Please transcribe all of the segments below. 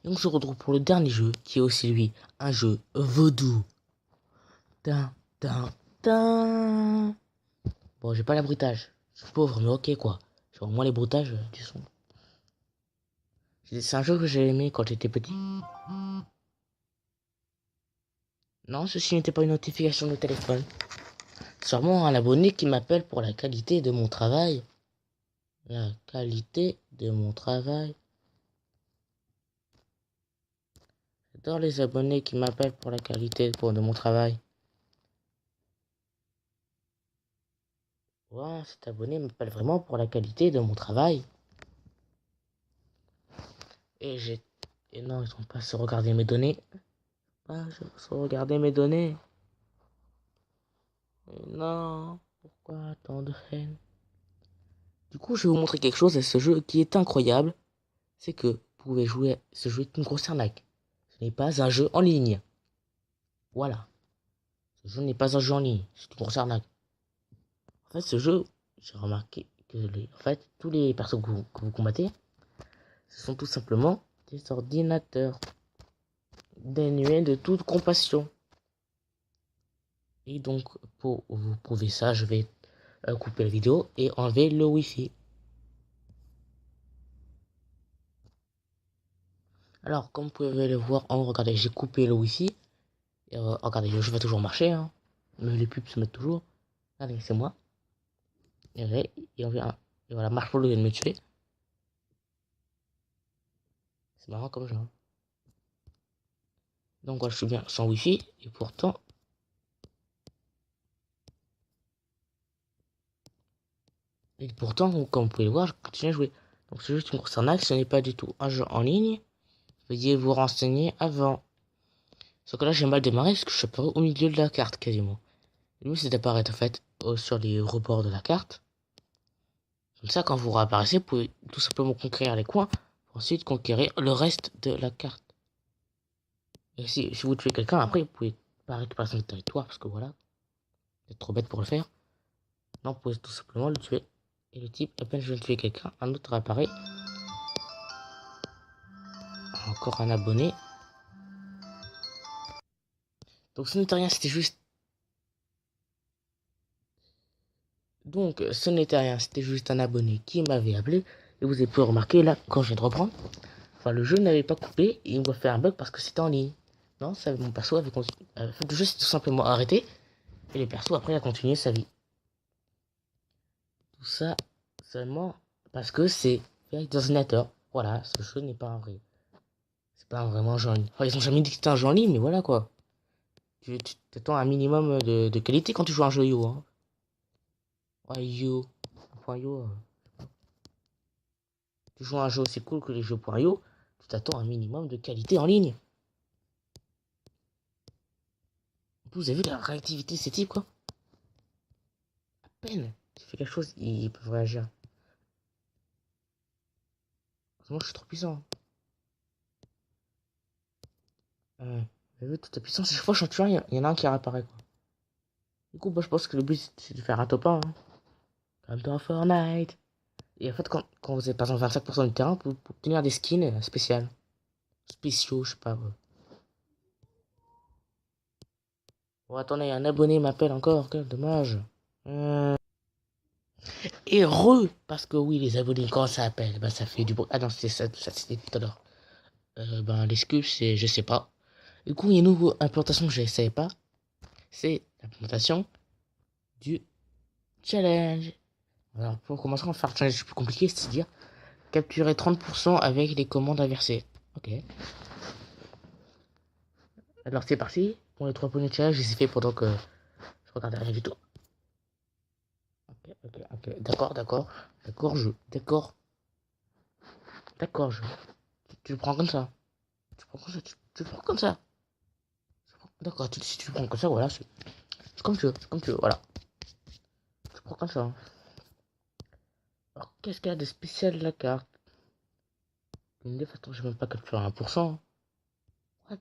Et on se retrouve pour le dernier jeu, qui est aussi lui, un jeu vaudou. Tin, tin, tin. Bon, j'ai pas la bruitage. Je suis pauvre, mais ok quoi. J'ai au moins les bruitages du son. C'est un jeu que j'ai aimé quand j'étais petit. Non, ceci n'était pas une notification de téléphone. Sûrement un abonné qui m'appelle pour la qualité de mon travail. La qualité de mon travail. J'adore les abonnés qui m'appellent pour la qualité de mon travail. Wow, cet abonné m'appelle vraiment pour la qualité de mon travail. Et j'ai... Et non, ils sont pas se regarder mes données. Pas se regarder mes données. Et non, pourquoi tant de haine? Du coup, je vais vous montrer quelque chose à ce jeu qui est incroyable. C'est que vous pouvez jouer... Ce jeu est une grosse arnaque. Ce n'est pas un jeu en ligne. Voilà. Ce jeu n'est pas un jeu en ligne. C'est une grosse arnaque. En fait, ce jeu, j'ai remarqué que en fait, tous les personnes que vous combattez, ce sont tout simplement des ordinateurs dénués de toute compassion. Et donc, pour vous prouver ça, je vais couper la vidéo et enlever le Wi-Fi. Alors, comme vous pouvez le voir, regardez, j'ai coupé le Wi-Fi. Et, regardez, le jeu va toujours marcher. Hein. Mais les pubs se mettent toujours. Allez, c'est moi. Et voilà, Marshmallow vient de me tuer. C'est marrant comme jeu. Hein. Donc, voilà, je suis bien sans Wi-Fi. Et pourtant... comme vous pouvez le voir, je continue à jouer. Donc, c'est juste une grosse arnaque. Ce n'est pas du tout un jeu en ligne. Veuillez vous renseigner avant. Sauf que là, j'ai mal démarré parce que je suis apparu au milieu de la carte quasiment. Le mieux, c'est d'apparaître en fait sur les rebords de la carte. Comme ça, quand vous réapparaissez, vous pouvez tout simplement conquérir les coins pour ensuite conquérir le reste de la carte. Et si vous tuez quelqu'un, après, vous pouvez pas récupérer son territoire parce que voilà, vous êtes trop bête pour le faire. Non, vous pouvez tout simplement le tuer. Et le type, à peine je viens de tuer quelqu'un, un autre apparaît. Encore un abonné. Donc ce n'était rien, c'était juste... Donc ce n'était rien, c'était juste un abonné qui m'avait appelé. Et vous avez pu remarquer là, quand je viens de reprendre, enfin le jeu n'avait pas coupé et il m'a fait un bug parce que c'était en ligne. Non, ça, mon perso avait continué. Le jeu s'est tout simplement arrêté. Et le perso après a continué sa vie. Tout ça seulement parce que c'est fait avec des ordinateurs. Voilà, ce jeu n'est pas un vrai. C'est pas un vraiment jeu en ligne. Enfin, ils ont jamais dit que c'était un jeu en ligne, mais voilà quoi. Tu t'attends un minimum de qualité quand tu joues à un jeu Yo. Hein. Ouais, Yo. Point Yo. Tu joues à un jeu aussi cool que les jeux .io, tu t'attends à un minimum de qualité en ligne. Vous avez vu la réactivité de ces types, quoi. À peine tu fais quelque chose, ils peuvent réagir. Moi, je suis trop puissant. Vous avez vu toute la puissance, à chaque fois que je suis tueur, il y en a un qui réapparaît, quoi. Du coup, bah, je pense que le but, c'est de faire un top 1. Hein. Comme dans Fortnite. Et en fait, quand vous avez par exemple 25% du terrain, pour obtenir des skins spéciales. Spéciaux, je sais pas. Bon, attendez, un abonné m'appelle encore, quel dommage. Et parce que oui, les abonnés, quand ça appelle, bah, ça fait du bruit. Ah non, c'était ça c'était tout à l'heure. Ben, l'excuse, c'est, je sais pas. Du coup, il y a une nouvelle implantation que je ne savais pas. C'est l'implémentation du challenge. Alors, pour commencer, on va faire un challenge plus compliqué, c'est-à-dire capturer 30% avec les commandes inversées. Ok. Alors, c'est parti. Pour les 3 premiers challenges, je les ai fait pendant que je regardais rien du tout. Ok. D'accord, d'accord. D'accord, D'accord. D'accord, tu le prends comme ça. Tu le prends comme ça. Tu le prends comme ça. D'accord, si tu le prends comme ça, voilà, c'est comme tu veux, c'est comme tu veux, voilà. Tu le prends comme ça. Hein. Alors, qu'est-ce qu'il y a de spécial de la carte? Une fois, attends, j'ai même pas capturé 1%. What?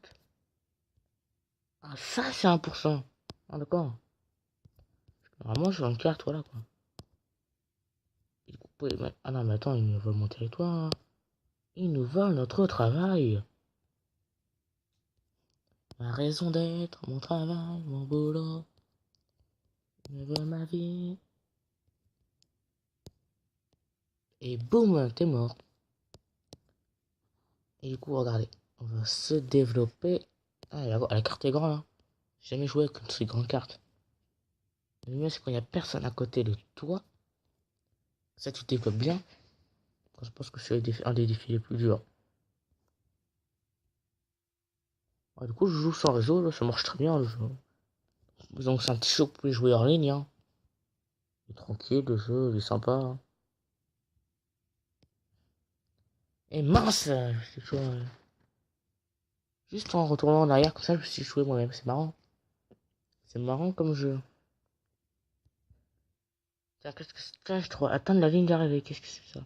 Ah, ça, c'est 1%. Ah, d'accord. Normalement, je veux une carte, voilà, quoi. Et du coup, ah non, mais attends, ils nous volent mon territoire. Hein. Ils nous volent notre travail. Ma raison d'être, mon travail, mon boulot. Je veux ma vie. Et boum, t'es mort. Et du coup, regardez. On va se développer. Ah, la carte est grande, hein. J'ai jamais joué avec une si grande carte. Le mieux, c'est quand il n'y a personne à côté de toi. Ça, tu te développes bien. Je pense que c'est un des défis les plus durs. Du coup, je joue sans réseau, là, ça marche très bien le jeu. Donc c'est un petit jeu que vous pouvez jouer en ligne. Hein. Il est tranquille, le jeu, il est sympa. Hein. Et mince, juste en retournant en arrière, comme ça, je me suis joué moi-même. C'est marrant. C'est marrant comme jeu. Tiens, qu'est-ce que c'est? Tiens, je dois atteindre la ligne d'arrivée. Qu'est-ce que c'est ça?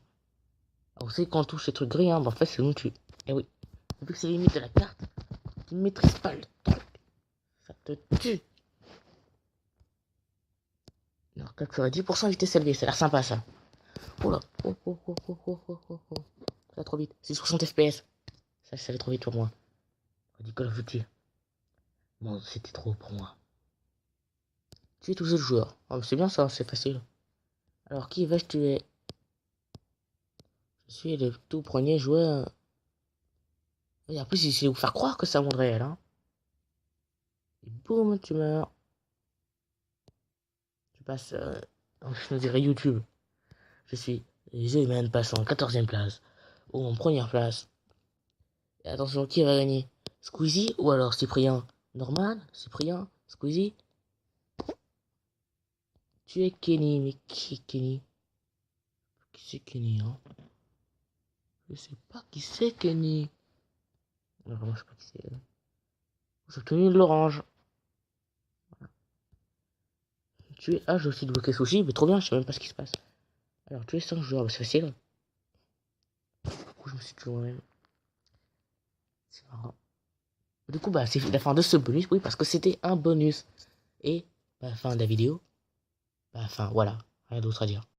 Alors, vous savez, quand on touche ces trucs gris, hein, bah, en fait, c'est nous tue. Et oui. Vu que c'est les limites de la carte, tu ne maîtrises pas le truc. Ça te tue. Alors, capturer 10% vitesse élevée, ça a l'air sympa ça. Oh là. Ça va trop vite. C'est 60 FPS. Ça va trop vite pour moi. On dit Call of Duty. Bon, c'était trop pour moi. Tuer tous les autres joueurs. Oh, mais c'est bien ça, c'est facile. Alors, qui vais-je tuer? Je suis le tout premier joueur. Et en plus, il sait vous faire croire que c'est un monde réel. Hein. Et boum, tu meurs. Tu passes. Je dirais YouTube. Je suis The Man passant 14ème place. Ou en première place. Et attention, qui va gagner? Squeezie ou alors Cyprien? Norman? Cyprien? Squeezie? Tu es Kenny, mais qui est Kenny? Qui c'est Kenny, hein? Je sais pas qui c'est Kenny. Non, vraiment, je sais pas qui c'est. J'ai obtenu de l'orange. Tu es. Ah, j'ai aussi débloqué Sushi, mais trop bien, je sais même pas ce qui se passe. Alors, tu es 5 joueurs, bah, c'est facile. Du coup, je me suis tué moi-même. C'est marrant. Du coup, bah, c'est la fin de ce bonus, oui, parce que c'était un bonus. Et, bah, fin de la vidéo. Bah, fin, voilà, rien d'autre à dire.